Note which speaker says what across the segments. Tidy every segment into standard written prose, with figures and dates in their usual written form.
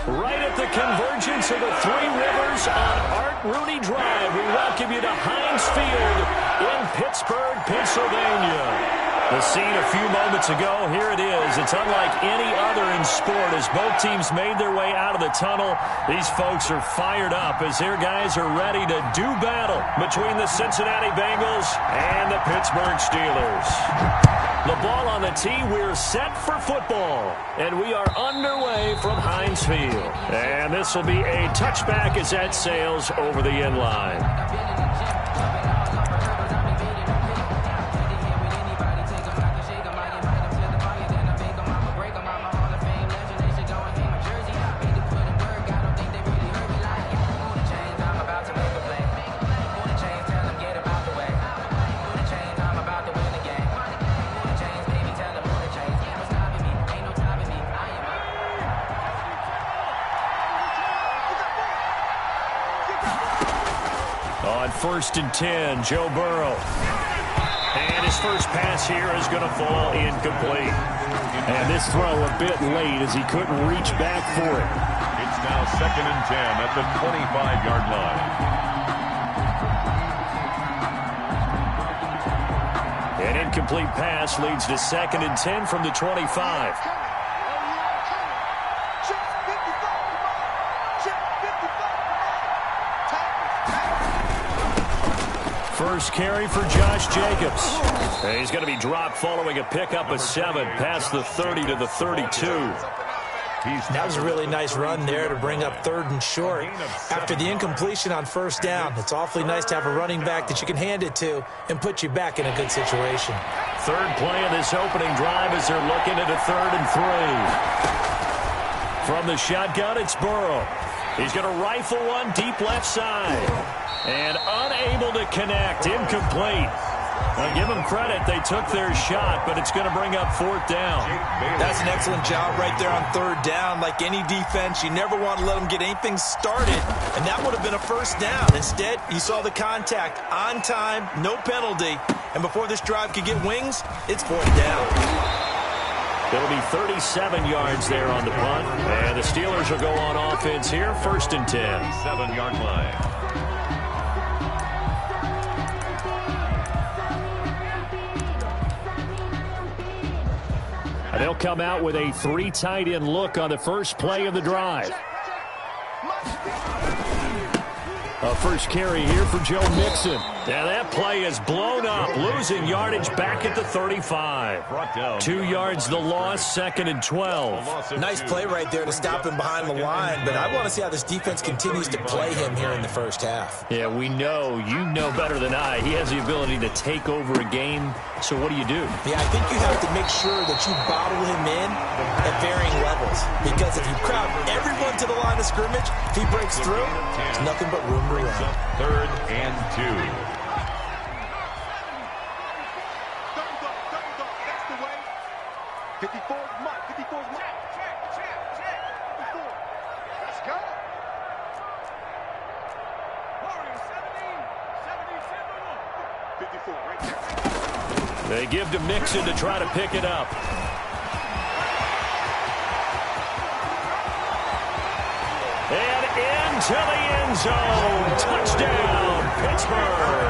Speaker 1: Right at the convergence of the Three Rivers on Art Rooney Drive, we welcome you to Heinz Field in Pittsburgh, Pennsylvania. The scene a few moments ago, here it is. It's unlike any other in sport as both teams made their way out of the tunnel. These folks are fired up as their guys are ready to do battle between the Cincinnati Bengals and the Pittsburgh Steelers. The ball on the tee, we're set for football. And we are underway from Heinz Field. And this will be a touchback as that sails over the end line. On 1st and 10, Joe Burrow. And his first pass here is going to fall incomplete. And this throw a bit late as he couldn't reach back for it.
Speaker 2: It's now 2nd and 10 at the 25-yard line.
Speaker 1: An incomplete pass leads to 2nd and 10 from the 25. First carry for Josh Jacobs. And he's going to be dropped following a pickup of 7 past the 30 to the 32.
Speaker 3: That was a really nice run there to bring up 3rd and short. After the incompletion on 1st down, it's awfully nice to have a running back that you can hand it to and put you back in a good situation.
Speaker 1: Third play of this opening drive as they're looking at a 3rd and 3. From the shotgun, it's Burrow. He's going to rifle one deep left side. And unable to connect, incomplete. Now, give them credit, they took their shot, but it's going to bring up 4th down.
Speaker 3: That's an excellent job right there on 3rd down. Like any defense, you never want to let them get anything started, and that would have been a 1st down. Instead, you saw the contact on time, no penalty, and before this drive could get wings, it's 4th down.
Speaker 1: It'll be 37 yards there on the punt, and the Steelers will go on offense here, 1st and 10.
Speaker 2: 7-yard line.
Speaker 1: And they'll come out with a 3 tight end look on the first play of the drive. A first carry here for Joe Mixon. Now that play is blown up, losing yardage back at the 35. 2 yards the loss, 2nd and 12.
Speaker 3: Nice play right there to stop him behind the line, but I want to see how this defense continues to play him here in the 1st half.
Speaker 1: Yeah, we know, you know better than I, he has the ability to take over a game. So what do you do?
Speaker 3: Yeah, I think you have to make sure that you bottle him in at varying levels. Because if you crowd everyone to the line of scrimmage, if he breaks through, there's nothing but room to run.
Speaker 2: 3rd and 2.
Speaker 4: That's the way. 54 Mike. 54 Mike. Check. 54. Let's go. Warriors 70. 54 right there.
Speaker 1: They give to Mixon to try to pick it up. And into the end zone. Touchdown, Pittsburgh.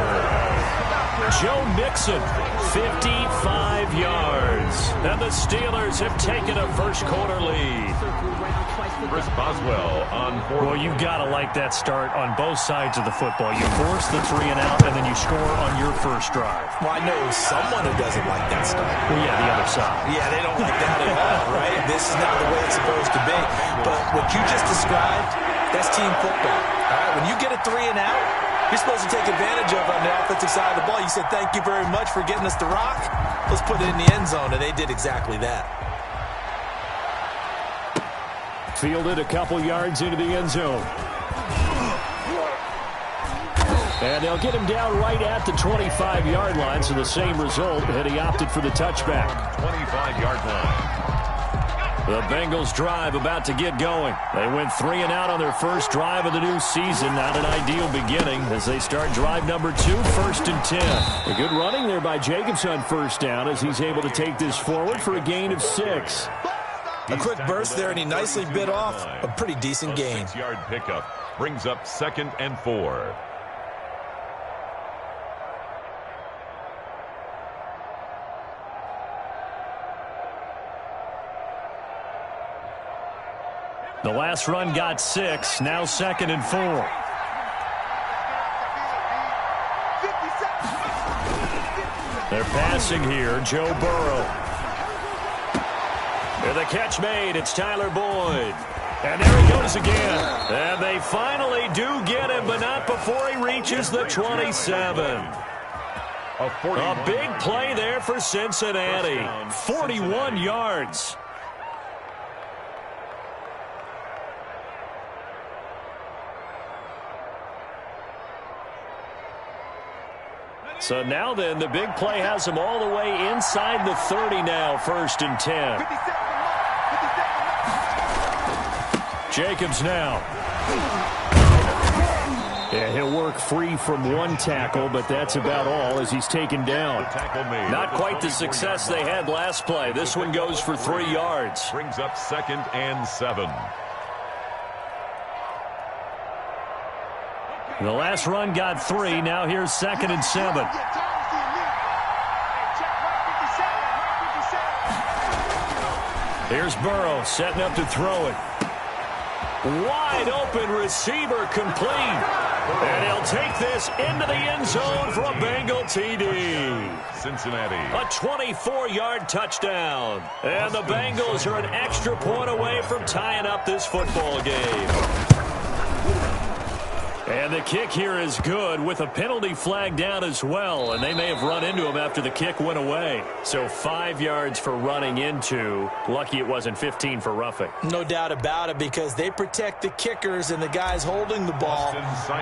Speaker 1: Joe Mixon, 55 yards. And the Steelers have taken a first-quarter lead.
Speaker 2: Chris Boswell on 4.
Speaker 1: Well, you've got to like that start on both sides of the football. You force the 3 and out, and then you score on your first drive.
Speaker 3: Well, I know someone who doesn't like that start.
Speaker 1: Well, yeah, the other side.
Speaker 3: Yeah, they don't like that at all, right? This is not the way it's supposed to be. But what you just described, that's team football. All right, when you get a 3 and out, you're supposed to take advantage of on the offensive side of the ball. You said, thank you very much for getting us the rock. Let's put it in the end zone, and they did exactly that.
Speaker 1: Fielded a couple yards into the end zone. And they'll get him down right at the 25-yard line, so the same result, and he opted for the touchback.
Speaker 2: 25-yard line.
Speaker 1: The Bengals drive about to get going. They went 3 and out on their first drive of the new season. Not an ideal beginning as they start drive number 2, 1st and 10. A good running there by Jacobs on 1st down as he's able to take this forward for a gain of 6.
Speaker 3: A quick burst there, and he nicely bit off a pretty decent gain.
Speaker 2: 6-yard pickup brings up 2nd and 4.
Speaker 1: The last run got 6. Now 2nd and 4. They're passing here. Joe Burrow. And the catch made. It's Tyler Boyd. And there he goes again. And they finally do get him, but not before he reaches the 27. A big play there for Cincinnati. 41 yards. So now then, the big play has him all the way inside the 30 now, 1st and 10. Jacobs now. Yeah, he'll work free from one tackle, but that's about all as he's taken down. Not quite the success they had last play. This one goes for 3 yards.
Speaker 2: Brings up 2nd and 7.
Speaker 1: The last run got 3. Now here's 2nd and 7. Here's Burrow setting up to throw it. Wide open receiver complete. And he'll take this into the end zone for a Bengal TD.
Speaker 2: Cincinnati.
Speaker 1: A 24-yard touchdown. And the Bengals are an extra point away from tying up this football game. And the kick here is good with a penalty flag down as well. And they may have run into him after the kick went away. So 5 yards for running into. Lucky it wasn't 15 for roughing.
Speaker 3: No doubt about it, because they protect the kickers and the guys holding the ball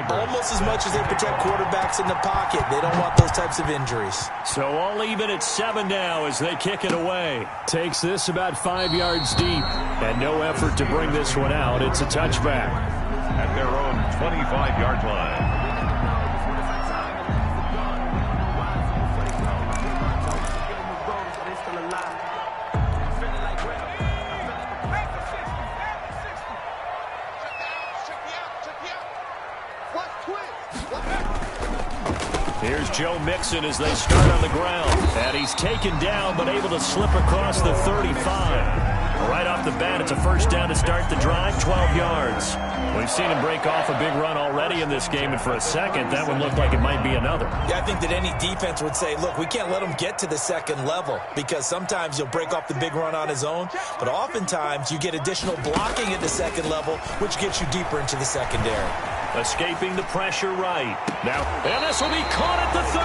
Speaker 3: almost as much as they protect quarterbacks in the pocket. They don't want those types of injuries.
Speaker 1: So all even at 7 now as they kick it away. Takes this about 5 yards deep. And no effort to bring this one out. It's a touchback.
Speaker 2: At their own 25-yard line.
Speaker 1: Here's Joe Mixon as they start on the ground. And he's taken down but able to slip across the 35. Right off the bat, it's a 1st down to start the drive, 12 yards. We've seen him break off a big run already in this game, and for a second, that one looked like it might be another.
Speaker 3: Yeah, I think that any defense would say, look, we can't let him get to the 2nd level, because sometimes he'll break off the big run on his own, but oftentimes you get additional blocking at the 2nd level, which gets you deeper into the secondary.
Speaker 1: Escaping the pressure right. Now, and this will be caught at the 30.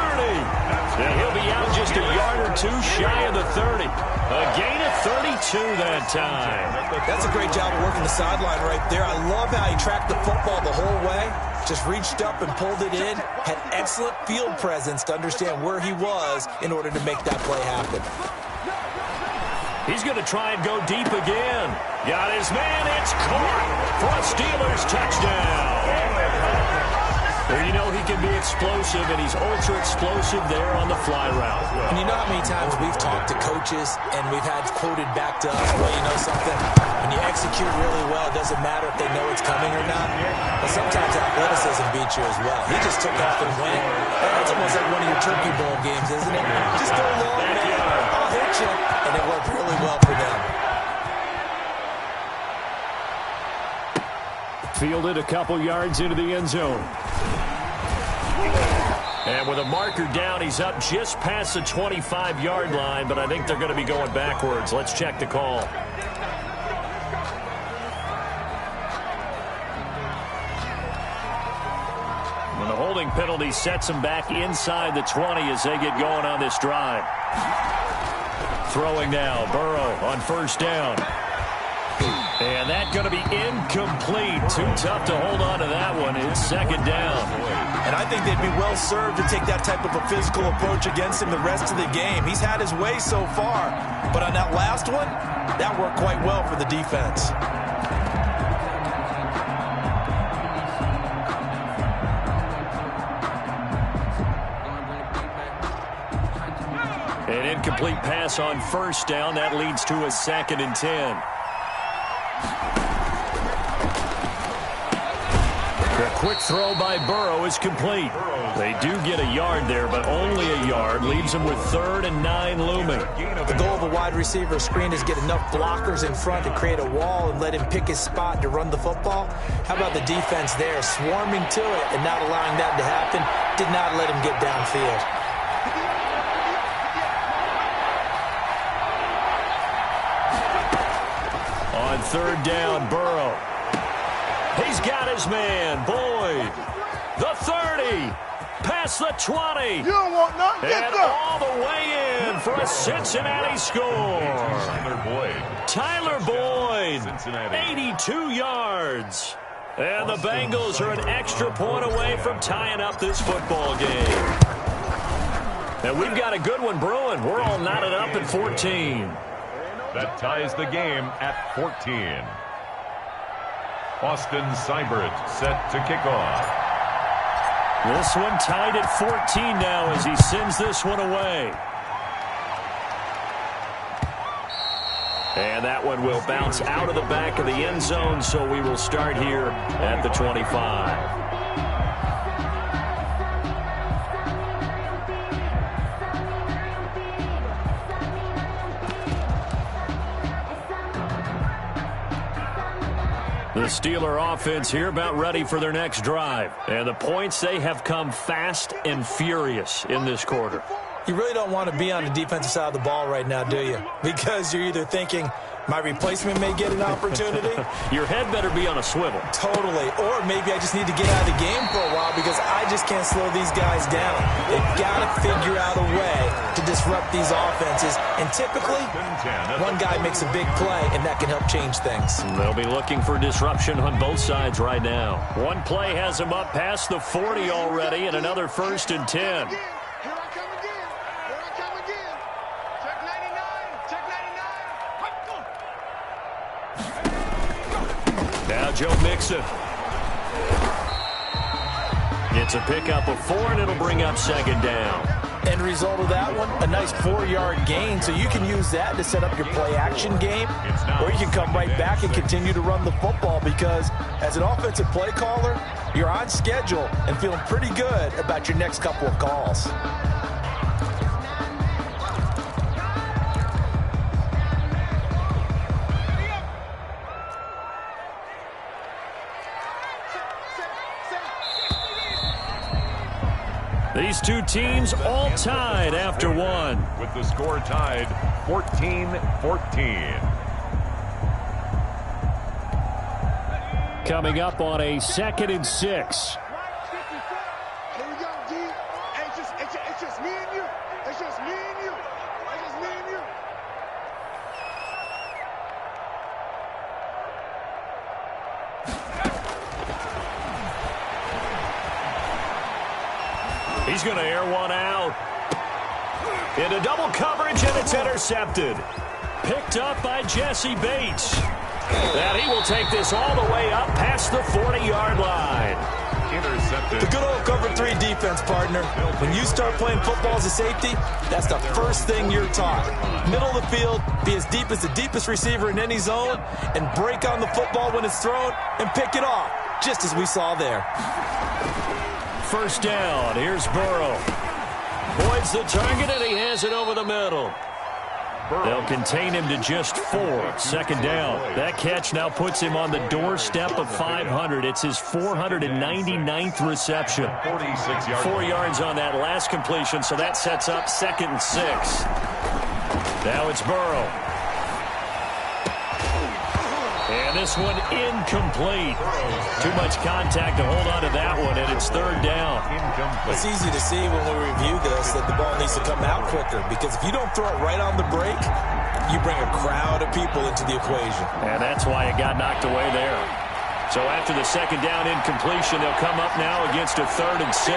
Speaker 1: And he'll be out just a yard or 2 shy of the 30. A gain of 32 that time.
Speaker 3: That's a great job of working the sideline right there. I love how he tracked the football the whole way. Just reached up and pulled it in. Had excellent field presence to understand where he was in order to make that play happen.
Speaker 1: He's going to try and go deep again. Got his man. It's caught for a Steelers touchdown. Well, you know he can be explosive, and he's ultra-explosive there on the fly route.
Speaker 3: And you know how many times we've talked to coaches, and we've had quoted back to us, well, you know something? When you execute really well, it doesn't matter if they know it's coming or not. But sometimes athleticism beats you as well. He just took off and went. That's almost like one of your Turkey Bowl games, isn't it? Just go long, man. I'll hit you. And it worked really well for them.
Speaker 1: Fielded a couple yards into the end zone. And with a marker down, he's up just past the 25-yard line, but I think they're going to be going backwards. Let's check the call. And the holding penalty sets him back inside the 20 as they get going on this drive. Throwing now, Burrow on 1st down. And that's going to be incomplete. Too tough to hold on to that one. It's 2nd down.
Speaker 3: And I think they'd be well served to take that type of a physical approach against him the rest of the game. He's had his way so far. But on that last one, that worked quite well for the defense.
Speaker 1: An incomplete pass on 1st down. That leads to a 2nd and 10. The quick throw by Burrow is complete. They do get a yard there, but only a yard. Leaves them with 3rd and 9 looming.
Speaker 3: The goal of a wide receiver screen is get enough blockers in front to create a wall and let him pick his spot to run the football. How about the defense there, swarming to it and not allowing that to happen? Did not let him get downfield.
Speaker 1: On 3rd down, Burrow. He's got his man, Boyd. The 30, past the 20.
Speaker 4: You don't want nothing.
Speaker 1: And all the way in for a Cincinnati score. Tyler Boyd, 82 yards. And the Bengals are an extra point away from tying up this football game. And we've got a good one brewing. We're all knotted up at 14.
Speaker 2: That ties the game at 14. Austin Seibert set to kick off.
Speaker 1: This one tied at 14 now as he sends this one away. And that one will bounce out of the back of the end zone, so we will start here at the 25. The Steeler offense here about ready for their next drive. And the points, they have come fast and furious in this quarter.
Speaker 3: You really don't want to be on the defensive side of the ball right now, do you? Because you're either thinking, my replacement may get an opportunity.
Speaker 1: Your head better be on a swivel.
Speaker 3: Totally. Or maybe I just need to get out of the game for a while because I just can't slow these guys down. They've got to figure out a way to disrupt these offenses. And typically, one guy makes a big play, and that can help change things.
Speaker 1: They'll be looking for disruption on both sides right now. One play has them up past the 40 already, and another 1st and 10. Now Joe Mixon. It's a pickup of 4, and it'll bring up 2nd down.
Speaker 3: End result of that one, a nice 4-yard gain, so you can use that to set up your play-action game, or you can come right back and continue to run the football because as an offensive play caller, you're on schedule and feeling pretty good about your next couple of calls.
Speaker 1: These two teams all tied after one.
Speaker 2: With the score tied 14-14.
Speaker 1: Coming up on a 2nd and 6.
Speaker 4: Here we go, D. It's just me and you. It's just me and you. It's just me and you.
Speaker 1: He's going to air one out. Into double coverage, and it's intercepted. Picked up by Jesse Bates. And he will take this all the way up past the 40-yard line.
Speaker 2: Intercepted.
Speaker 3: The good old cover 3 defense, partner. When you start playing football as a safety, that's the first thing you're taught. Middle of the field, be as deep as the deepest receiver in any zone, and break on the football when it's thrown and pick it off, just as we saw there.
Speaker 1: 1st down. Here's Burrow. Boyd's the target, and he has it over the middle. They'll contain him to just 4. 2nd down. That catch now puts him on the doorstep of 500. It's his 499th reception. 4 yards on that last completion, so that sets up 2nd and 6. Now it's Burrow. And this one incomplete. Too much contact to hold on to that one, and it's 3rd down.
Speaker 3: It's easy to see when we review this that the ball needs to come out quicker because if you don't throw it right on the break, you bring a crowd of people into the equation.
Speaker 1: And that's why it got knocked away there. So after the 2nd down incompletion, they'll come up now against a 3rd and 6.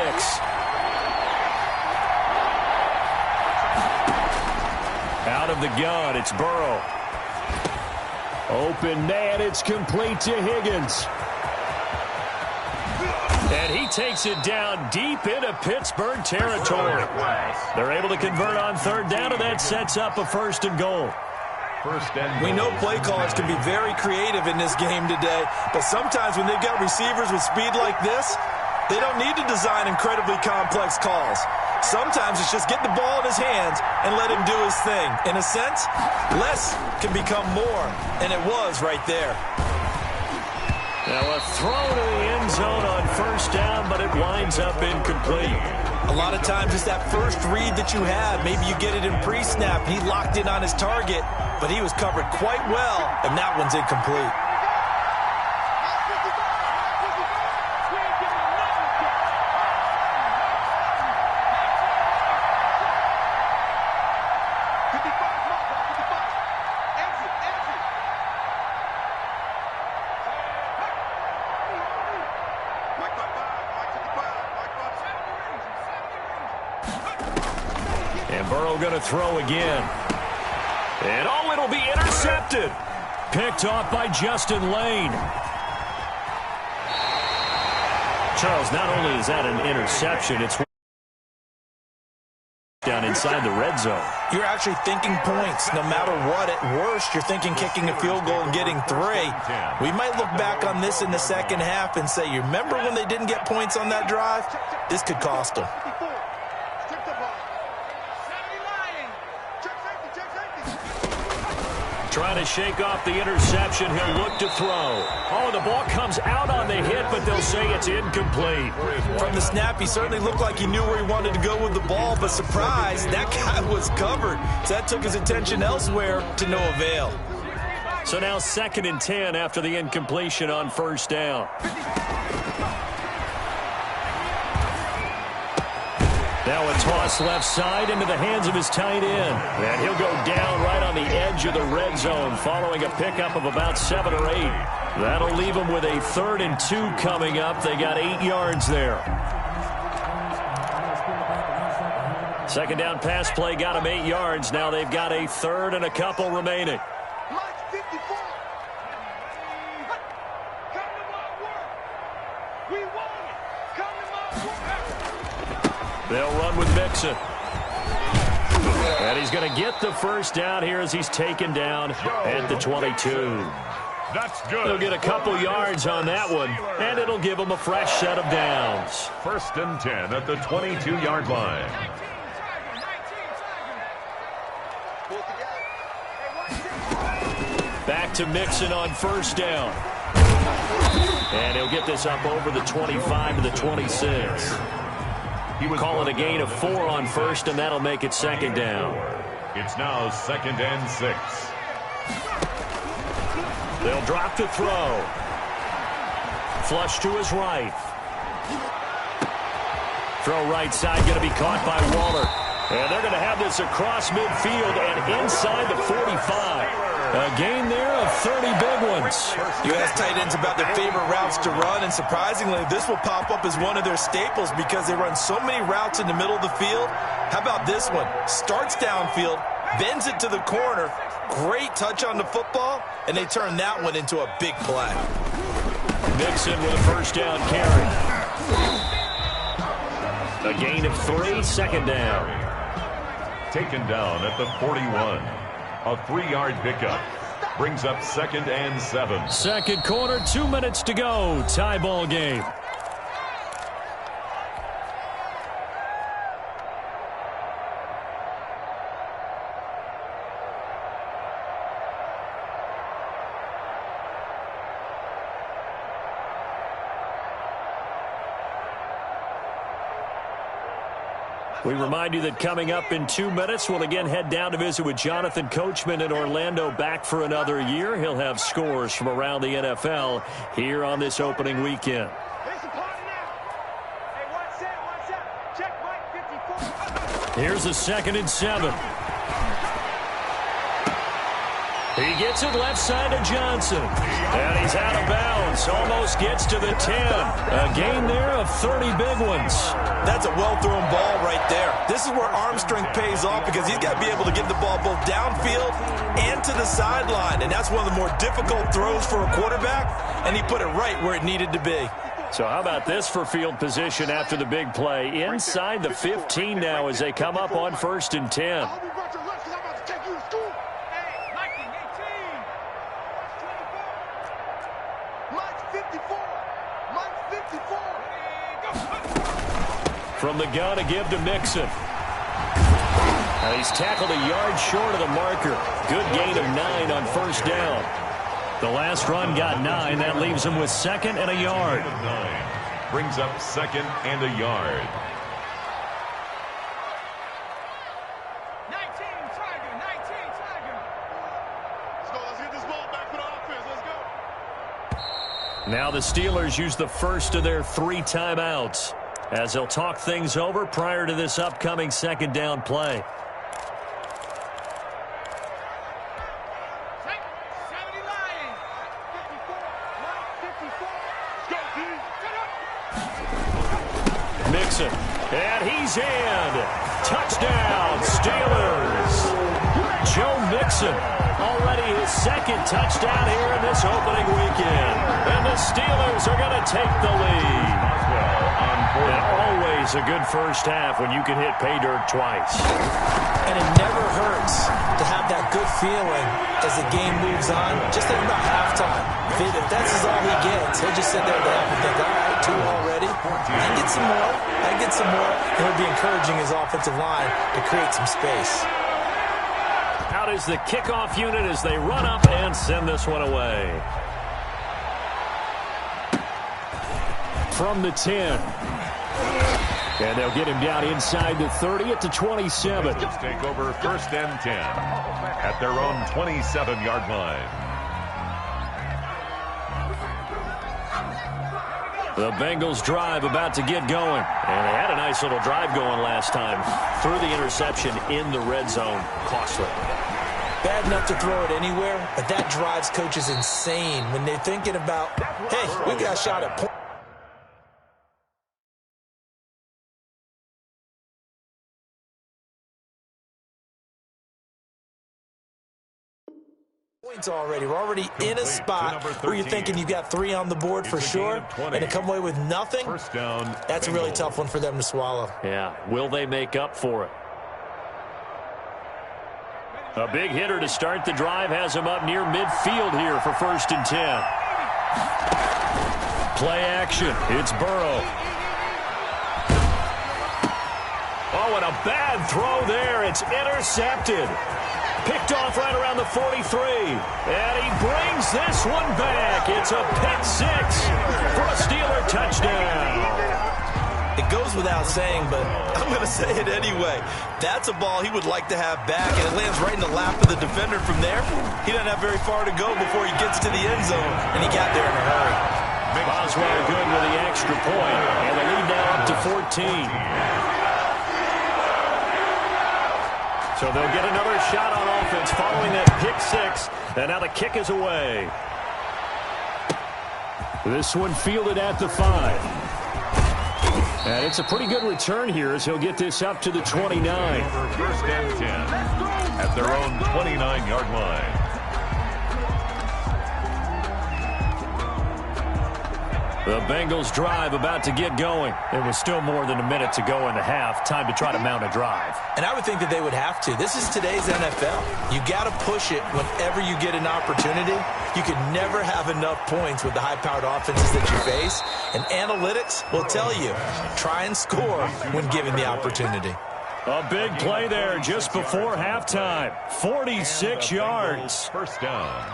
Speaker 1: Out of the gun, it's Burrow. Open man, it's complete to Higgins. And he takes it down deep into Pittsburgh territory. They're able to convert on 3rd down, and that sets up a 1st and goal.
Speaker 2: first and
Speaker 3: We know
Speaker 2: goal.
Speaker 3: play callers can be very creative in this game today, but sometimes when they've got receivers with speed like this, they don't need to design incredibly complex calls. Sometimes it's just get the ball in his hands and let him do his thing. In a sense, less can become more, and it was right there.
Speaker 1: Now a throw to the end zone on first down, but it winds up incomplete.
Speaker 3: A lot of times it's that first read that you have. Maybe you get it in pre-snap. He locked in on his target, but he was covered quite well, and that one's incomplete.
Speaker 1: Going to throw again. And oh, it'll be intercepted. Picked off by Justin Lane. Charles, not only is that an interception, it's down inside the red zone.
Speaker 3: You're actually thinking points. No matter what, at worst, you're thinking kicking a field goal and getting 3. We might look back on this in the second half and say, you remember when they didn't get points on that drive? This could cost them.
Speaker 1: Trying to shake off the interception. He'll look to throw. Oh, the ball comes out on the hit, but they'll say it's incomplete.
Speaker 3: From the snap, he certainly looked like he knew where he wanted to go with the ball, but surprise, that guy was covered. So that took his attention elsewhere to no avail.
Speaker 1: So now 2nd and 10 after the incompletion on first down. Now a toss left side into the hands of his tight end. And he'll go down right on the edge of the red zone following a pickup of about 7 or 8. That'll leave them with a 3rd and 2 coming up. They got 8 yards there. Second down pass play got them 8 yards. Now they've got a 3rd and a couple remaining. They'll run with Mixon. And he's going to get the first down here as he's taken down at the 22.
Speaker 2: That's good.
Speaker 1: He'll get a couple yards on that one, and it'll give him a fresh set of downs.
Speaker 2: 1st and 10 at the 22-yard line.
Speaker 1: Back to Mixon on first down. And he'll get this up over the 25 to the 26. Call it a gain of 4 on first, and that'll make it 2nd down.
Speaker 2: It's now 2nd and 6.
Speaker 1: They'll drop to throw. Flush to his right. Throw right side, going to be caught by Waller. And they're going to have this across midfield and inside the 45. A gain there of 30 big ones.
Speaker 3: You ask tight ends about their favorite routes to run, and surprisingly, this will pop up as one of their staples because they run so many routes in the middle of the field. How about this one? Starts downfield, bends it to the corner, great touch on the football, and they turn that one into a big play.
Speaker 1: Mixon with a first down carry. A gain of 3, 2nd down.
Speaker 2: Taken down at the 41. A 3-yard pickup. Brings up 2nd and 7.
Speaker 1: Second quarter, 2 minutes to go. Tie ball game. We remind you that coming up in 2 minutes, we'll again head down to visit with Jonathan Coachman in Orlando, back for another year. He'll have scores from around the NFL here on this opening weekend. Here's a 2nd and 7. He gets it left side to Johnson. And he's out of bounds. Almost gets to the 10. A gain there of 30 big ones.
Speaker 3: That's a well-thrown ball right there. This is where arm strength pays off because he's got to be able to get the ball both downfield and to the sideline. And that's one of the more difficult throws for a quarterback. And he put it right where it needed to be.
Speaker 1: So how about this for field position after the big play? Inside the 15 now as they come up on 1st and 10.
Speaker 4: 54. Mike 54.
Speaker 1: From the gun, a give to Mixon. He's tackled a yard short of the marker. Good gain of 9 on first down. The last run got 9. That leaves him with second and a yard.
Speaker 2: 9 brings up second and a yard.
Speaker 4: 19 Tiger. Let's go. Let's get this ball back for the offense. Let's go.
Speaker 1: Now the Steelers use the first of their 3 timeouts as they'll talk things over prior to this upcoming second down play. Mixon, and he's in. Touchdown, Steelers. Joe Mixon, already his second touchdown here in this opening weekend. And the Steelers are going to take the lead. And always a good first half when you can hit pay dirt twice.
Speaker 3: And it never hurts to have that good feeling as the game moves on. Just think about halftime. If that's all he gets, he'll just sit there and think, all right, 2 already. I can get some more. And he'll be encouraging his offensive line to create some space.
Speaker 1: Out is the kickoff unit as they run up and send this one away. From the 10. And they'll get him down inside the 30 at the 27.
Speaker 2: Let's take over first and 10 at their own 27-yard line.
Speaker 1: The Bengals drive about to get going. And they had a nice little drive going last time. Threw the interception in the red zone. Costly.
Speaker 3: Bad enough to throw it anywhere, but that drives coaches insane when they're thinking about, hey, we got a shot at points. Already. We're already in a spot where you're thinking you've got 3 on the board for sure, and to come away with nothing,
Speaker 2: First down,
Speaker 3: that's a really tough one for them to swallow.
Speaker 1: Yeah, will they make up for it? A big hitter to start the drive has him up near midfield here for first and 10. Play action. It's Burrow. Oh, and a bad throw there. It's intercepted. Picked off right around the 43. And he brings this one back. It's a pick 6 for a Steeler touchdown.
Speaker 3: It goes without saying, but I'm going to say it anyway. That's a ball he would like to have back, and it lands right in the lap of the defender from there. He doesn't have very far to go before he gets to the end zone, and he got there in a hurry.
Speaker 1: Boswell good with the extra point, and the lead now up to 14. So they'll get another shot on offense following that pick 6. And now the kick is away. This one fielded at the 5. And it's a pretty good return here as he'll get this up to the 29.
Speaker 2: First and 10 at their own 29-yard line.
Speaker 1: The Bengals drive about to get going. There was still more than a minute to go in the half. Time to try to mount a drive.
Speaker 3: And I would think that they would have to. This is today's NFL. You got to push it whenever you get an opportunity. You can never have enough points with the high-powered offenses that you face. And analytics will tell you, try and score when given the opportunity.
Speaker 1: A big play there just before halftime. 46 yards.
Speaker 2: First down.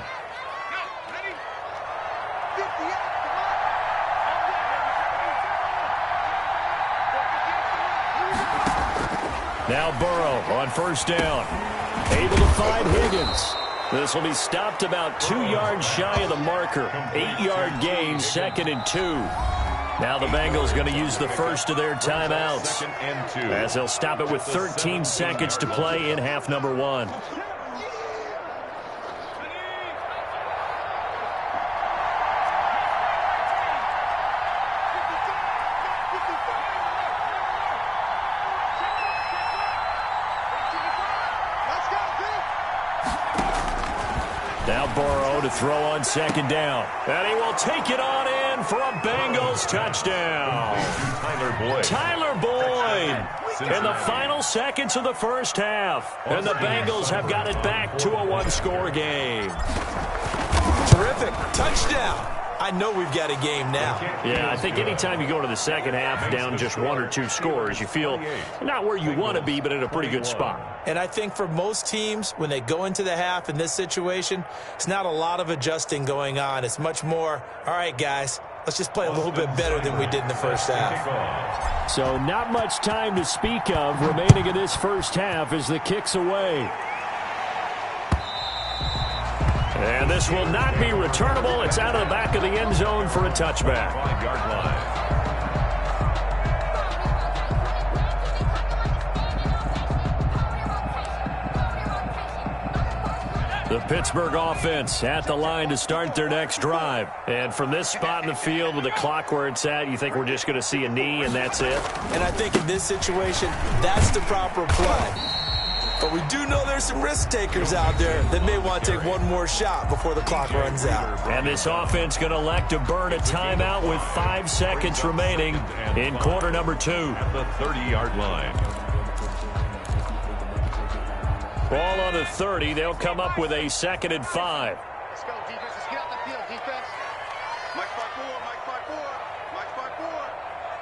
Speaker 1: Now Burrow on first down. Able to find Higgins. This will be stopped about 2 yards shy of the marker. 8-yard gain, second and 2. Now the Bengals going to use the first of their timeouts
Speaker 2: Second and 2.
Speaker 1: as they'll stop it with 13 seconds to play in half number 1. Now Burrow to throw on second down. And he will take it on in for a Bengals touchdown. Tyler Boyd in the final seconds of the first half. And the Bengals have got it back to a 1-score game.
Speaker 3: Terrific. Touchdown. I know we've got a game now.
Speaker 1: Yeah, I think anytime you go to the second half down just 1 or 2 scores, you feel not where you want to be, but in a pretty good spot.
Speaker 3: And I think for most teams, when they go into the half in this situation, it's not a lot of adjusting going on. It's much more, all right, guys, let's just play a little bit better than we did in the first half.
Speaker 1: So not much time to speak of remaining in this first half as the kick's away. And this will not be returnable. It's out of the back of the end zone for a touchback.
Speaker 2: 5-yard line.
Speaker 1: The Pittsburgh offense at the line to start their next drive. And from this spot in the field with the clock where it's at, you think we're just going to see a knee and that's it?
Speaker 3: And I think in this situation, that's the proper play. But we do know there's some risk takers out there that may want to take one more shot before the clock runs out.
Speaker 1: And this offense going to elect to burn a timeout with 5 seconds remaining in quarter number 2.
Speaker 2: At the 30-yard line.
Speaker 1: Ball on the 30. They'll come up with a 2nd and 5.
Speaker 4: Let's go, defense. Let's get out the field, defense. Mike 5-4, Mike 5-4, Mike 5-4.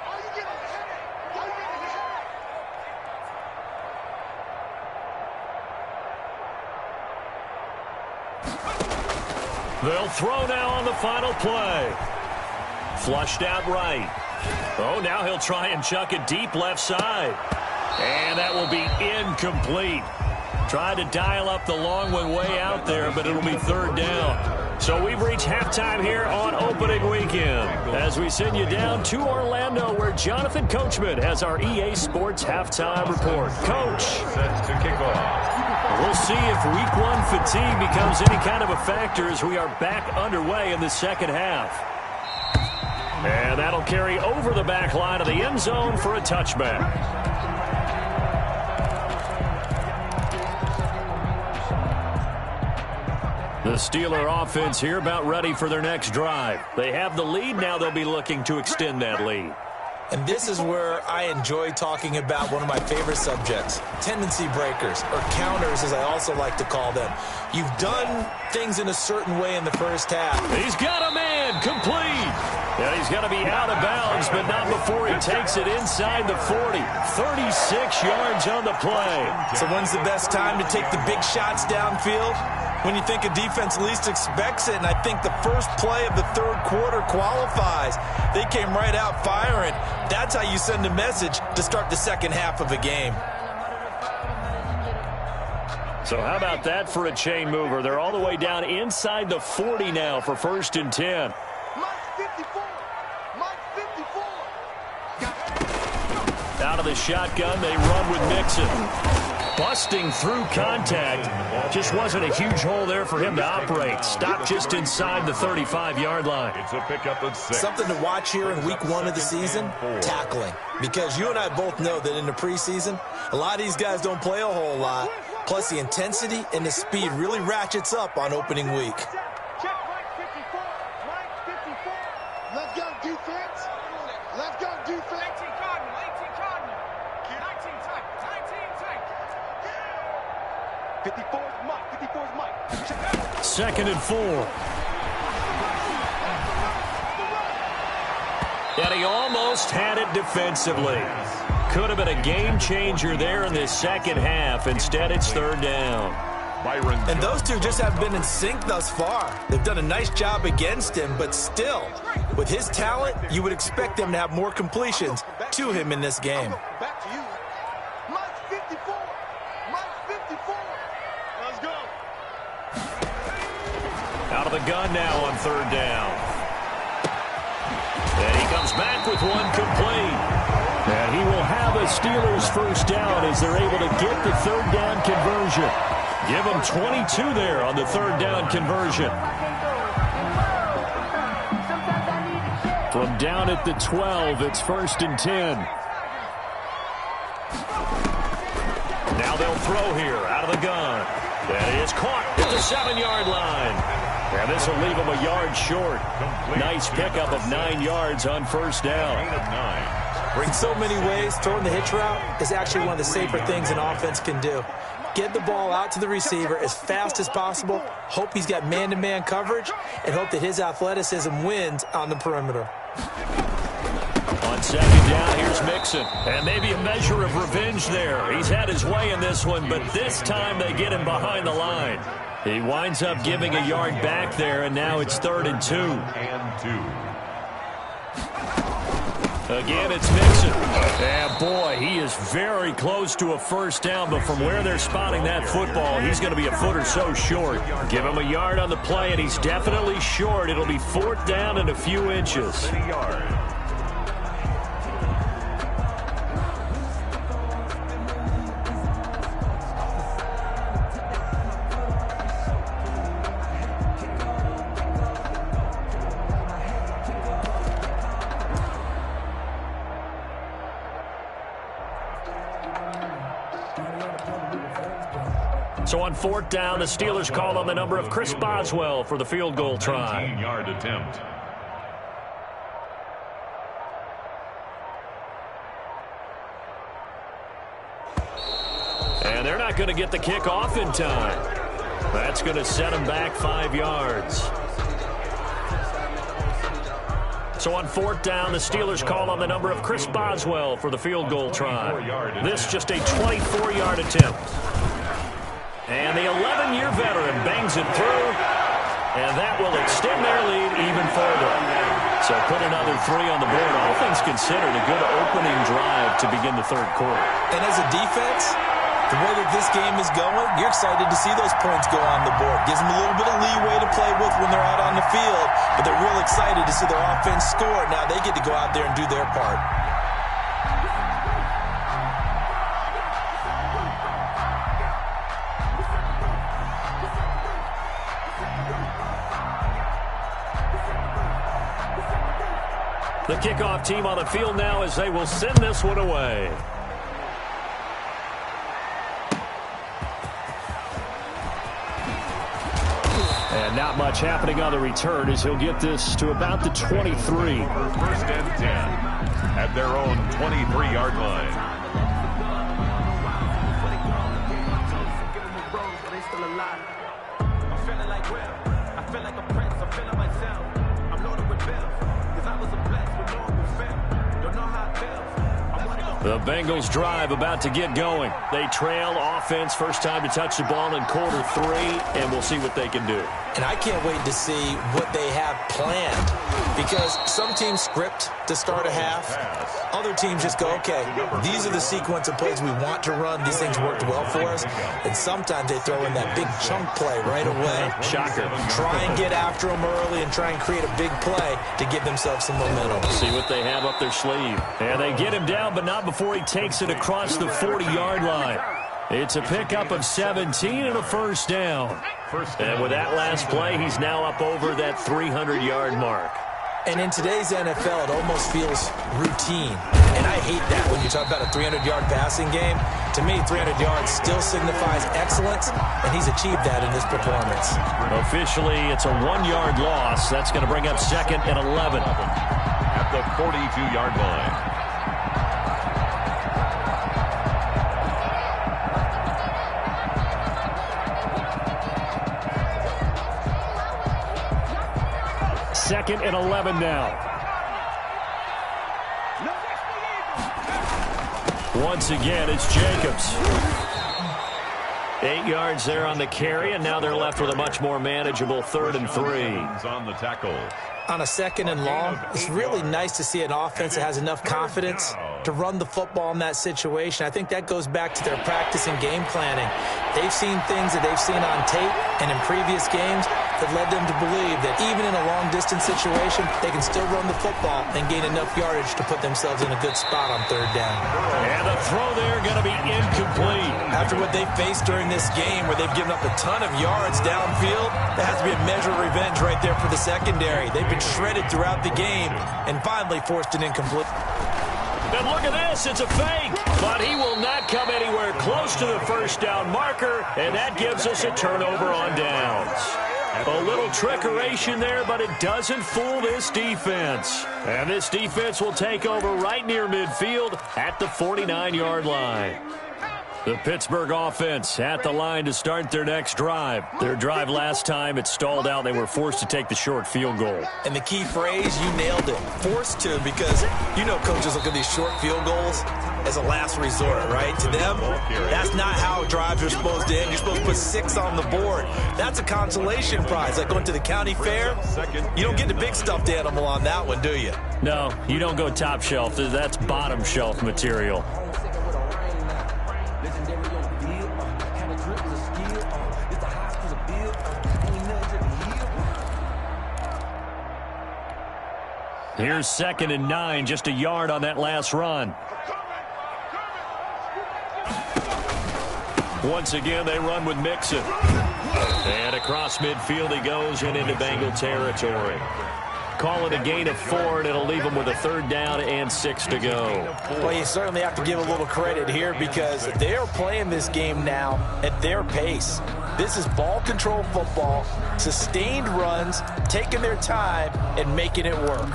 Speaker 4: All you get is a headache. All you get is a headache.
Speaker 1: They'll throw now on the final play. Flushed out right. Oh, now he'll try and chuck it deep left side. And that will be incomplete. Tried to dial up the long one way out there, but it'll be 3rd down. So we've reached halftime here on opening weekend as we send you down to Orlando where Jonathan Coachman has our EA Sports halftime report. Coach.
Speaker 2: Sets to kick off.
Speaker 1: We'll see if week 1 fatigue becomes any kind of a factor as we are back underway in the second half. And that'll carry over the back line of the end zone for a touchback. The Steeler offense here about ready for their next drive. They have the lead. Now they'll be looking to extend that lead.
Speaker 3: And this is where I enjoy talking about one of my favorite subjects, tendency breakers, or counters as I also like to call them. You've done things in a certain way in the first half.
Speaker 1: He's got a man complete. And he's got to be out of bounds, but not before he takes it inside the 40. 36 yards on the play.
Speaker 3: So when's the best time to take the big shots downfield? When you think a defense least expects it, and I think the first play of the 3rd quarter qualifies. They came right out firing. That's how you send a message to start the second half of a game.
Speaker 1: So how about that for a chain mover? They're all the way down inside the 40 now for 1st and 10.
Speaker 4: Mike 54. Mike 54.
Speaker 1: Out of the shotgun, they run with Mixon. Busting through contact. Just wasn't a huge hole there for him to operate. Stopped just inside the 35-yard line.
Speaker 2: It's a pickup of 6.
Speaker 3: Something to watch here in week 1 of the season, tackling. Because you and I both know that in the preseason, a lot of these guys don't play a whole lot. Plus, the intensity and the speed really ratchets up on opening week.
Speaker 4: Check Mike 54. Mike 54. Let's go, defense. Let's go, defense. 18 Cardinal. 18 Cardinal. 19 tight. 19 tight. 54 is Mike. 54 is Mike.
Speaker 1: 2nd and 4. And he almost had it defensively. Could have been a game changer there in this second half. Instead, it's 3rd down.
Speaker 3: And those two just haven't been in sync thus far. They've done a nice job against him, but still, with his talent, you would expect them to have more completions to him in this game.
Speaker 4: Back to you. Mike 54. Mike 54. Let's go.
Speaker 1: Out of the gun now on 3rd down. And he comes back with one complete. And he will have a Steelers first down as they're able to get the 3rd down conversion. Give them 22 there on the 3rd down conversion. From down at the 12, it's 1st and 10. Now they'll throw here out of the gun. And it is caught at the 7-yard line. And this will leave him a yard short. Nice pickup of 9 yards on 1st down.
Speaker 3: In so many ways, throwing the hitch route is actually one of the safer things an offense can do. Get the ball out to the receiver as fast as possible, hope he's got man-to-man coverage, and hope that his athleticism wins on the perimeter.
Speaker 1: On second down, here's Mixon. And maybe a measure of revenge there. He's had his way in this one, but this time they get him behind the line. He winds up giving a yard back there, and now it's 3rd and 2. Again, it's Mixon. And boy, he is very close to a first down, but from where they're spotting that football, he's going to be a foot or so short. Give him a yard on the play, and he's definitely short. It'll be 4th down and a few inches. So on 4th down, the Steelers call on the number of Chris Boswell for the field goal try.
Speaker 2: 19-yard attempt.
Speaker 1: And they're not going to get the kick off in time. That's going to set them back 5 yards. So on 4th down, the Steelers call on the number of Chris Boswell for the field goal try. This just a 24-yard attempt. And the 11-year veteran bangs it through, and that will extend their lead even further. So put another 3 on the board. All things considered, a good opening drive to begin the 3rd quarter.
Speaker 3: And as a defense, the way that this game is going, you're excited to see those points go on the board. Gives them a little bit of leeway to play with when they're out on the field, but they're real excited to see their offense score. Now they get to go out there and do their part.
Speaker 1: The kickoff team on the field now as they will send this one away. And not much happening on the return as he'll get this to about the 23.
Speaker 2: 1st and 10 at their own 23-yard line.
Speaker 1: The Bengals drive about to get going. They trail offense, first time to touch the ball in quarter 3, and we'll see what they can do.
Speaker 3: And I can't wait to see what they have planned, because some teams script to start a half. Other teams just go, okay, these are the sequence of plays we want to run. These things worked well for us. And sometimes they throw in that big chunk play right away.
Speaker 1: Shocker.
Speaker 3: Try and get after them early and try and create a big play to give themselves some momentum.
Speaker 1: See what they have up their sleeve. And they get him down, but not before he takes it across the 40-yard line. It's a pickup of 17 and a first down. And with that last play, he's now up over that 300-yard mark.
Speaker 3: And in today's NFL, it almost feels routine. And I hate that when you talk about a 300-yard passing game. To me, 300 yards still signifies excellence, and he's achieved that in this performance.
Speaker 1: Officially, it's a 1-yard loss. That's going to bring up 2nd and 11.
Speaker 2: At the 42-yard line.
Speaker 1: Second and 11 now. Once again, it's Jacobs. 8 yards there on the carry, and now they're left with a much more manageable 3rd and 3.
Speaker 2: On the tackle.
Speaker 3: On a 2nd and long, it's really nice to see an offense that has enough confidence to run the football in that situation. I think that goes back to their practice and game planning. They've seen things that they've seen on tape and in previous games that led them to believe that even in a long-distance situation, they can still run the football and gain enough yardage to put themselves in a good spot on 3rd down.
Speaker 1: And the throw there going to be incomplete.
Speaker 3: After what they faced during this game where they've given up a ton of yards downfield, that has to be a measure of revenge right there for the secondary. They've been shredded throughout the game and finally forced an incomplete.
Speaker 1: And look at this, it's a fake, but he will not come anywhere close to the first down marker, and that gives us a turnover on downs. A little trickeration there, but it doesn't fool this defense. And this defense will take over right near midfield at the 49-yard line. The Pittsburgh offense at the line to start their next drive. Their drive last time, it stalled out. They were forced to take the short field goal.
Speaker 3: And the key phrase, you nailed it, forced to, because you know coaches look at these short field goals as a last resort, right? To them, that's not how drives are supposed to end. You're supposed to put 6 on the board. That's a consolation prize. Like going to the county fair, you don't get the big stuffed animal on that one, do you?
Speaker 1: No, you don't go top shelf. That's bottom shelf material. Here's 2nd and 9, just a yard on that last run. Once again, they run with Mixon. And across midfield he goes and into Bengal territory. Call it a gain of 4, and it'll leave them with a 3rd down and 6 to go.
Speaker 3: Well, you certainly have to give a little credit here because they are playing this game now at their pace. This is ball control football, sustained runs, taking their time, and making it work.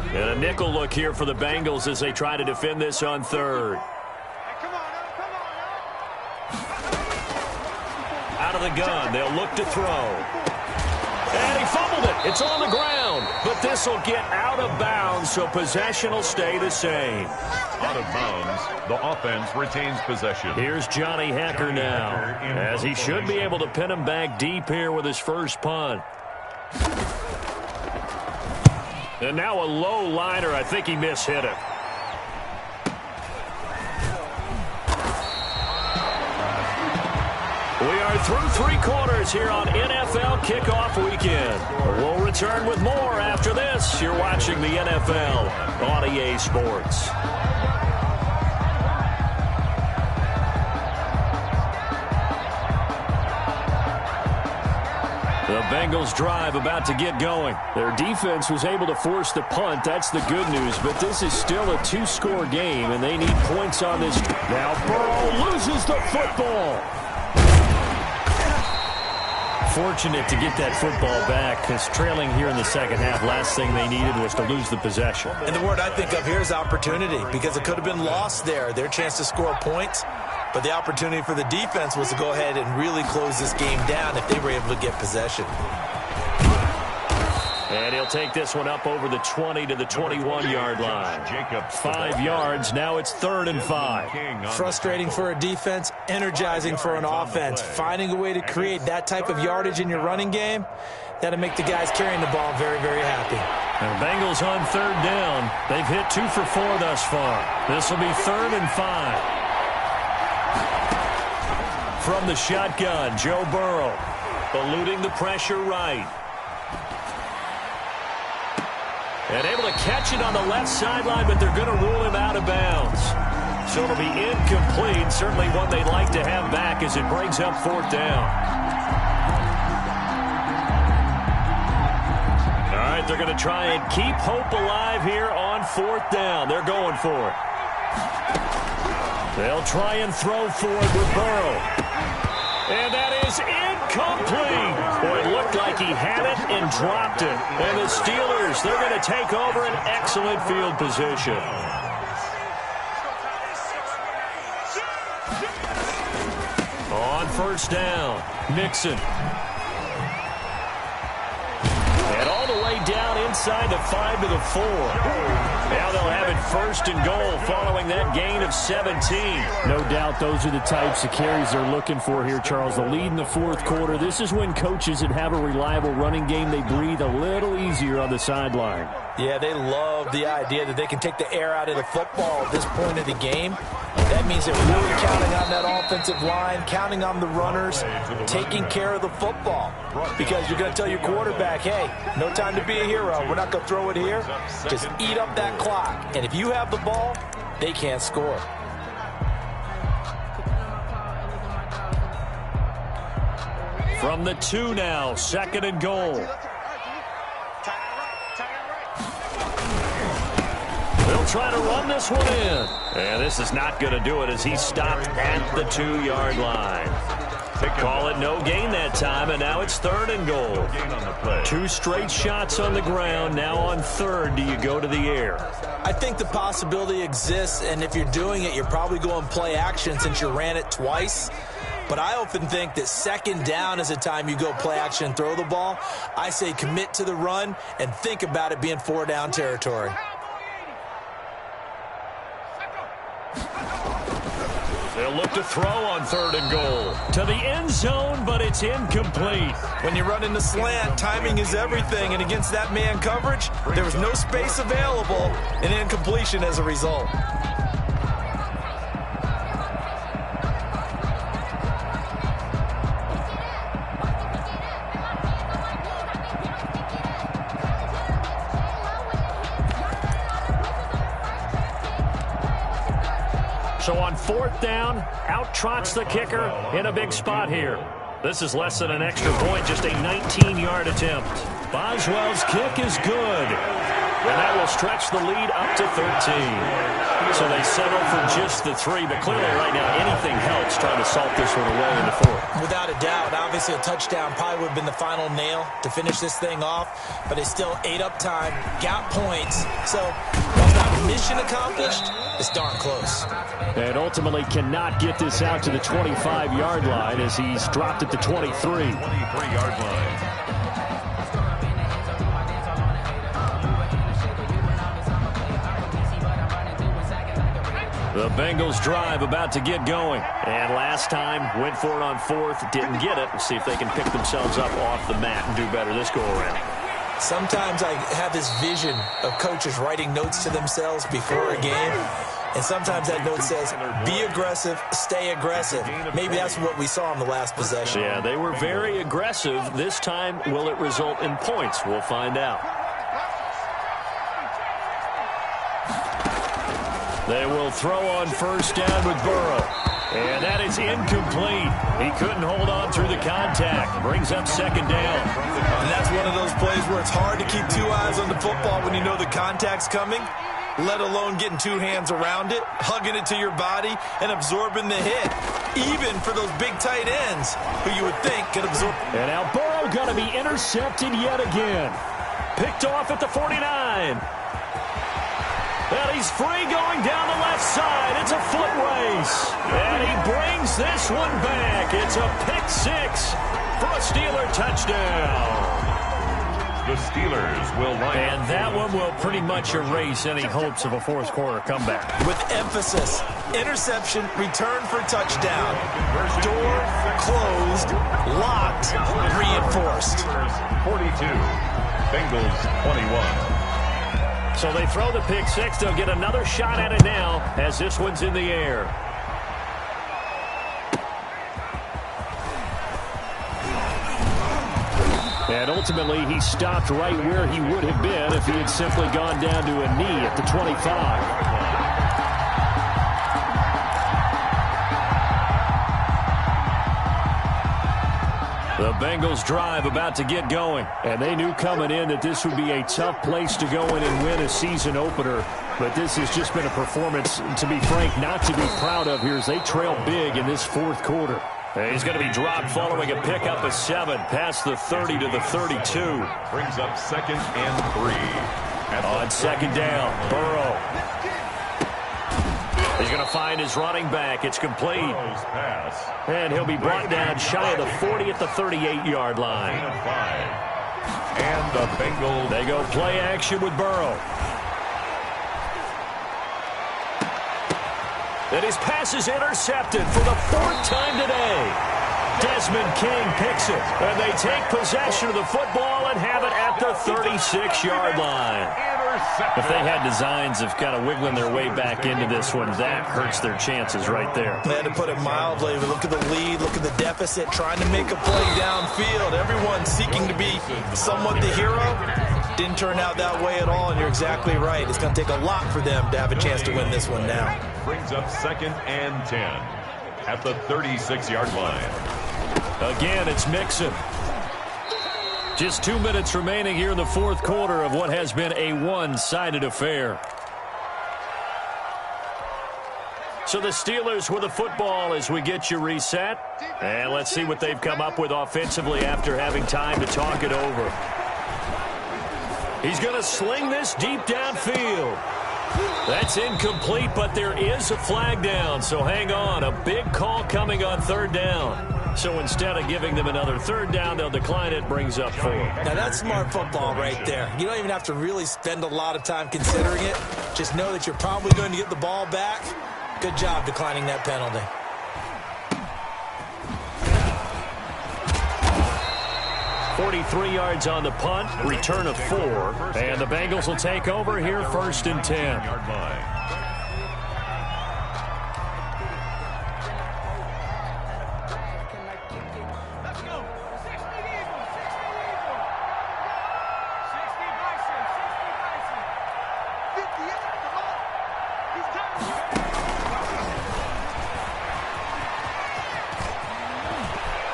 Speaker 1: And a nickel look here for the Bengals as they try to defend this on 3rd. Out of the gun, they'll look to throw. And he fumbled it. It's on the ground. But this will get out of bounds, so possession will stay the same.
Speaker 2: Out of bounds, the offense retains possession.
Speaker 1: Here's Johnny Hacker now, as he should be able to pin him back deep here with his first punt. And now a low liner. I think he mishit it. We are through 3 quarters here on NFL Kickoff Weekend. We'll return with more after this. You're watching the NFL on EA Sports. The Bengals drive about to get going. Their defense was able to force the punt. That's the good news, but this is still a 2-score game, and they need points on this. Now Burrow loses the football. Fortunate to get that football back, because trailing here in the second half, last thing they needed was to lose the possession.
Speaker 3: And the word I think of here is opportunity, because it could have been lost there, their chance to score points. But the opportunity for the defense was to go ahead and really close this game down if they were able to get possession.
Speaker 1: And he'll take this one up over the 20 to the 21-yard line. 5 yards. Now it's 3rd and 5.
Speaker 3: Frustrating for a defense, energizing for an offense. Finding a way to create that type of yardage in your running game, that'll make the guys carrying the ball very, very happy.
Speaker 1: And Bengals on 3rd down. They've hit 2 for 4 thus far. This will be 3rd and 5. From the shotgun, Joe Burrow eluding the pressure right. And able to catch it on the left sideline, but they're going to rule him out of bounds. So it'll be incomplete. Certainly one they'd like to have back as it brings up 4th down. All right, they're going to try and keep hope alive here on 4th down. They're going for it. They'll try and throw for it with Burrow. And that is incomplete. Boy, it looked like he had it and dropped it. And the Steelers, they're going to take over an excellent field position. On 1st down, Mixon. And all the way down inside the 5 to the 4. Now they'll have it 1st and goal following that gain of 17.
Speaker 5: No doubt those are the types of carries they're looking for here, Charles. The lead in the 4th quarter. This is when coaches that have a reliable running game, they breathe a little easier on the sideline.
Speaker 3: Yeah, they love the idea that they can take the air out of the football at this point of the game. That means they're really counting on that offensive line, counting on the runners, taking care of the football. Because you're going to tell your quarterback, hey, no time to be a hero. We're not going to throw it here. Just eat up that clock. And if you have the ball, they can't score.
Speaker 1: From the 2 now, 2nd and goal. They'll try to run this one in. And this is not going to do it as he's stopped at the 2-yard line. Call it no gain that time, and now it's 3rd and goal. 2 straight shots on the ground. Now on 3rd, do you go to the air?
Speaker 3: I think the possibility exists, and if you're doing it, you're probably going play action since you ran it twice. But I often think that 2nd down is a time you go play action and throw the ball. I say commit to the run and think about it being 4 down territory.
Speaker 1: They'll look to throw on 3rd and goal. To the end zone, but it's incomplete.
Speaker 3: When you run in the slant, timing is everything, and against that man coverage, there was no space available, and incompletion as a result.
Speaker 1: So on 4th down, out trots the kicker in a big spot here. This is less than an extra point, just a 19-yard attempt. Boswell's kick is good, and that will stretch the lead up to 13. So they settle for just the 3, but clearly right now anything helps trying to salt this one away in the 4th.
Speaker 3: Without a doubt, obviously a touchdown probably would have been the final nail to finish this thing off, but it's still ate up time, got points. So while it's not mission accomplished, it's darn close.
Speaker 5: And ultimately cannot get this out to the 25-yard line as he's dropped at the 23.
Speaker 2: 23-yard line.
Speaker 1: The Bengals drive about to get going. And last time, went for it on 4th, didn't get it. We'll see if they can pick themselves up off the mat and do better this go-around.
Speaker 3: Sometimes I have this vision of coaches writing notes to themselves before a game. And sometimes that note says, be aggressive, stay aggressive. Maybe that's what we saw in the last possession.
Speaker 1: Yeah, they were very aggressive. This time, will it result in points? We'll find out. They will throw on 1st down with Burrow. And that is incomplete. He couldn't hold on through the contact. Brings up 2nd down.
Speaker 3: And that's one of those plays where it's hard to keep 2 eyes on the football when you know the contact's coming, let alone getting 2 hands around it, hugging it to your body, and absorbing the hit, even for those big tight ends who you would think could absorb.
Speaker 5: And now Burrow going to be intercepted yet again.
Speaker 1: Picked off at the 49. And he's free going down the left side. It's a foot race. And he brings this one back. It's a pick-6 for a Steeler touchdown.
Speaker 2: The Steelers will line
Speaker 1: And that one will pretty much erase any hopes of a 4th quarter comeback.
Speaker 3: With emphasis, interception, return for touchdown. Door closed, locked, reinforced.
Speaker 2: 42, Bengals 21.
Speaker 1: So they throw the pick-6. They'll get another shot at it now as this one's in the air.
Speaker 5: And ultimately, he stopped right where he would have been if he had simply gone down to a knee at the 25.
Speaker 1: The Bengals drive about to get going.
Speaker 5: And they knew coming in that this would be a tough place to go in and win a season opener. But this has just been a performance, to be frank, not to be proud of here as they trail big in this 4th quarter.
Speaker 1: He's going to be dropped following a pickup of 7 past the 30 to the 32.
Speaker 2: Brings up 2nd and 3.
Speaker 1: On 2nd down, Burrow. He's going to find his running back. It's complete. And he'll be brought down shy of the 40 at the 38-yard line.
Speaker 2: And the Bengals.
Speaker 1: They go play action with Burrow. And his pass is intercepted for the 4th time today. Desmond King picks it. And they take possession of the football and have it at the 36-yard line. If they had designs of kind of wiggling their way back into this one, that hurts their chances right there.
Speaker 3: They had to put it mildly. Look at the lead, look at the deficit, trying to make a play downfield. Everyone seeking to be somewhat the hero. Didn't turn out that way at all, and you're exactly right. It's going to take a lot for them to have a chance to win this one now.
Speaker 2: Brings up 2nd and 10 at the 36-yard line.
Speaker 1: Again, it's Mixon. Just 2 minutes remaining here in the 4th quarter of what has been a one-sided affair. So the Steelers with the football as we get you reset. And let's see what they've come up with offensively after having time to talk it over. He's going to sling this deep downfield. That's incomplete, but there is a flag down. So hang on. A big call coming on third down. So instead of giving them another third down, they'll decline it, brings up 4.
Speaker 3: Now that's smart football right there. You don't even have to really spend a lot of time considering it. Just know that you're probably going to get the ball back. Good job declining that penalty.
Speaker 1: .43 yards on the punt, return of 4, and the Bengals will take over here 1st and 10.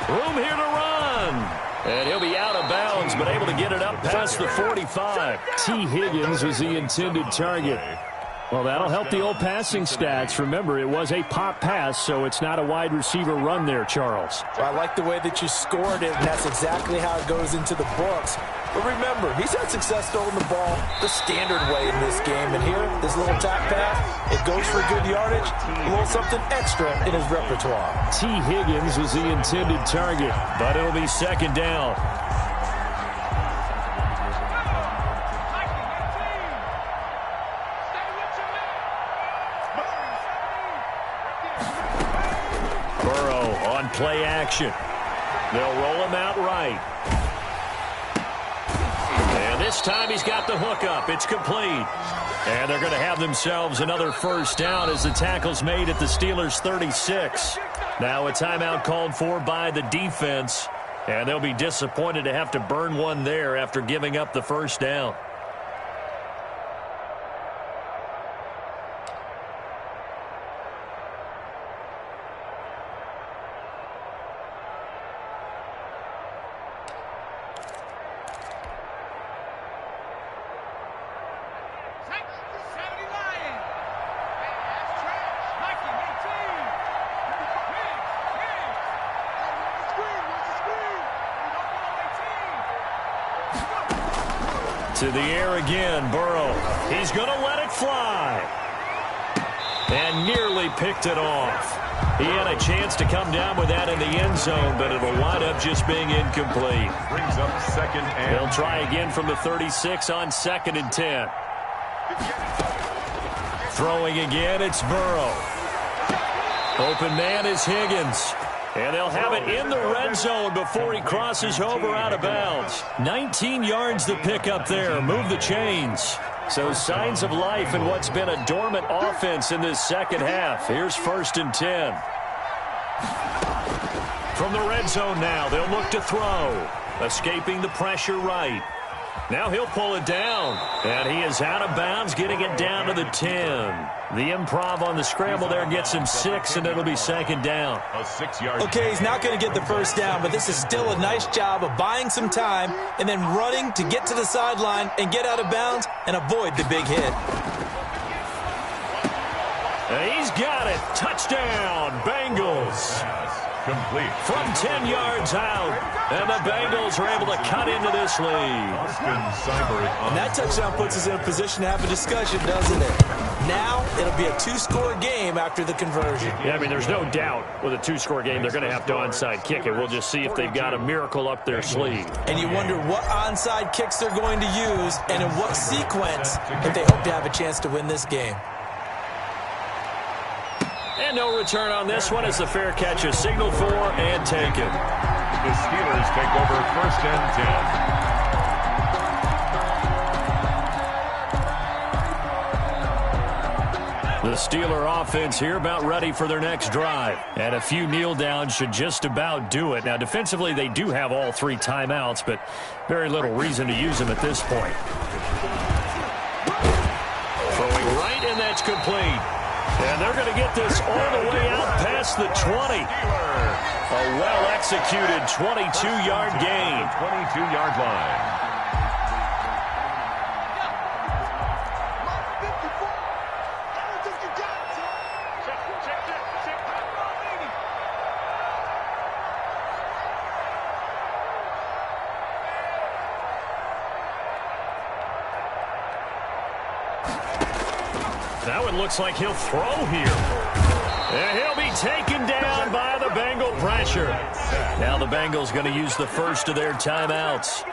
Speaker 1: Room here to run. And he'll be out of bounds, but able to get it up past the 45.
Speaker 5: T. Higgins was the intended target. Well, that'll help the old passing stats. Remember, it was a pop pass, so it's not a wide receiver run there, Charles.
Speaker 3: Well, I like the way that you scored it, and that's exactly how it goes into the books. But remember, he's had success throwing the ball the standard way in this game. And here, this little tap pass, it goes for good yardage, a little something extra in his repertoire.
Speaker 5: T. Higgins was the intended target.
Speaker 1: But it'll be 2nd down. Burrow on play action. They'll roll him out right. And this time he's got the hook up. It's complete. And they're going to have themselves another 1st down as the tackle's made at the Steelers' 36. Now a timeout called for by the defense. And they'll be disappointed to have to burn one there after giving up the 1st down. To the air again, Burrow. He's going to let it fly. And nearly picked it off. He had a chance to come down with that in the end zone, but it'll wind up just being incomplete.
Speaker 2: Brings up 2nd and...
Speaker 1: He'll try again from the 36 on 2nd and 10. Throwing again, it's Burrow. Open man is Higgins. And they'll have it in the red zone before he crosses over out of bounds. 19 yards to pick up there. Move the chains. So signs of life in what's been a dormant offense in this second half. Here's 1st and 10. From the red zone now, they'll look to throw. Escaping the pressure right. Now he'll pull it down. And he is out of bounds, getting it down to the 10. The improv on the scramble there gets him 6, and it'll be 2nd down.
Speaker 2: A 6-yard.
Speaker 3: Okay, he's not going to get the 1st down, but this is still a nice job of buying some time and then running to get to the sideline and get out of bounds and avoid the big hit.
Speaker 1: And he's got it. Touchdown, Bengals.
Speaker 2: Complete.
Speaker 1: From 10 yards out. And the Bengals are able to cut into this lead.
Speaker 3: And that touchdown puts us in a position to have a discussion, doesn't it? Now, it'll be a 2-score game after the conversion.
Speaker 1: Yeah, I mean, there's no doubt with a 2-score game, they're going to have to onside kick it. We'll just see if they've got a miracle up their sleeve.
Speaker 3: And you wonder what onside kicks they're going to use and in what sequence if they hope to have a chance to win this game.
Speaker 1: And no return on this one as the fair catch is signaled for and taken.
Speaker 2: The Steelers take over 1st and
Speaker 1: 10. The Steeler offense here about ready for their next drive. And a few kneel downs should just about do it. Now, defensively, they do have all 3 timeouts, but very little reason to use them at this point. Throwing right, and that's complete. And they're going to get this all the way out past the 20. A well-executed 22-yard gain.
Speaker 2: 22-yard line.
Speaker 1: That one looks like he'll throw here. And he'll be taken down by the Bengal pressure. Now the Bengals going to use the first of their timeouts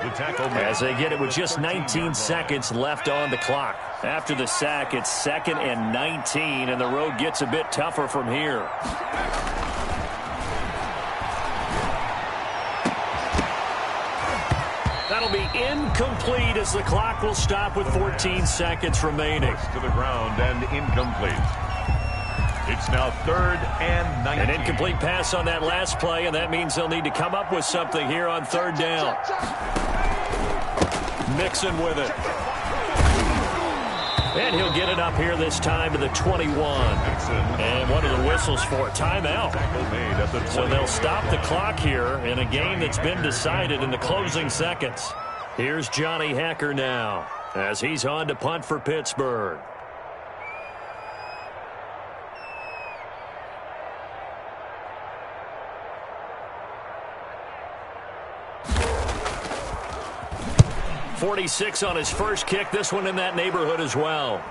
Speaker 1: as they get it with just 19 seconds left on the clock. After the sack, it's 2nd and 19, and the road gets a bit tougher from here. That'll be incomplete as the clock will stop with 14 seconds remaining.
Speaker 2: To the ground and incomplete. It's now 3rd and 19.
Speaker 1: An incomplete pass on that last play, and that means they'll need to come up with something here on 3rd down. Mixon with it. And he'll get it up here this time to the 21. And one of the whistles for a timeout. So they'll stop the clock here in a game that's been decided in the closing seconds. Here's Johnny Hekker now as he's on to punt for Pittsburgh. .46 on his first kick. This one in that neighborhood as well.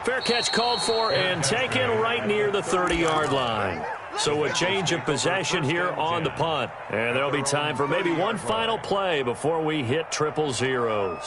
Speaker 1: Fair catch called for and taken right near the 30-yard line. So a change of possession here on the punt. And there'll be time for maybe one final play before we hit 000.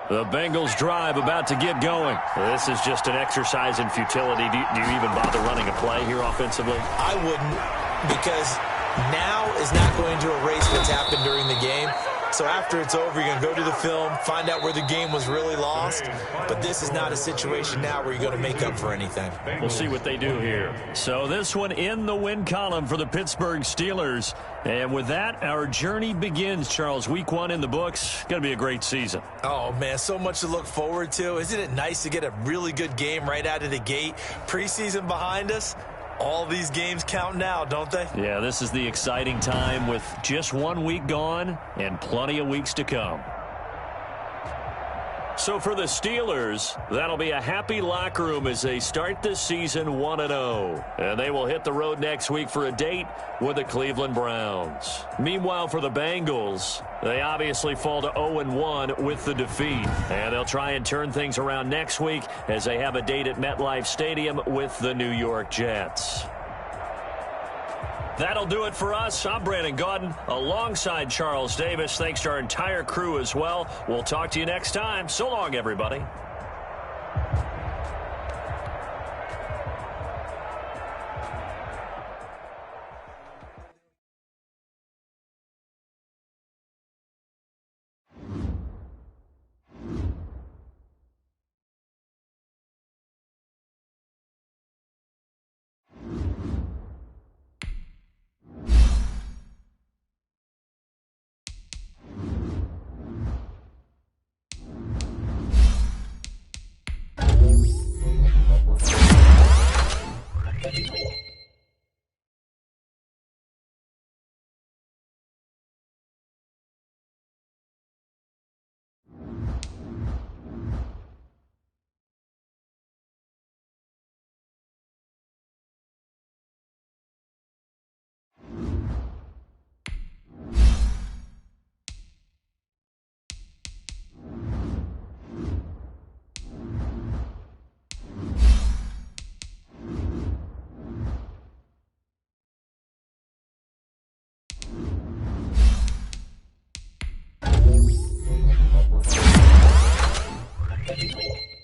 Speaker 1: The Bengals drive about to get going. This is just an exercise in futility. Do you even bother running a play here offensively?
Speaker 3: I wouldn't, because now is not going to erase what's happened during the game. So after it's over, you're going to go to the film, find out where the game was really lost. But this is not a situation now where you're going to make up for anything.
Speaker 1: We'll see what they do here. So this one in the win column for the Pittsburgh Steelers. And with that, our journey begins, Charles. Week 1 in the books. Going to be a great season.
Speaker 3: Oh, man, so much to look forward to. Isn't it nice to get a really good game right out of the gate? Preseason behind us. All these games count now, don't they?
Speaker 1: Yeah, this is the exciting time with just 1 week gone and plenty of weeks to come. So for the Steelers, that'll be a happy locker room as they start this season 1-0. And they will hit the road next week for a date with the Cleveland Browns. Meanwhile, for the Bengals, they obviously fall to 0-1 with the defeat. And they'll try and turn things around next week as they have a date at MetLife Stadium with the New York Jets. That'll do it for us. I'm Brandon Gaudin alongside Charles Davis. Thanks to our entire crew as well. We'll talk to you next time. So long, everybody.
Speaker 6: Thank you.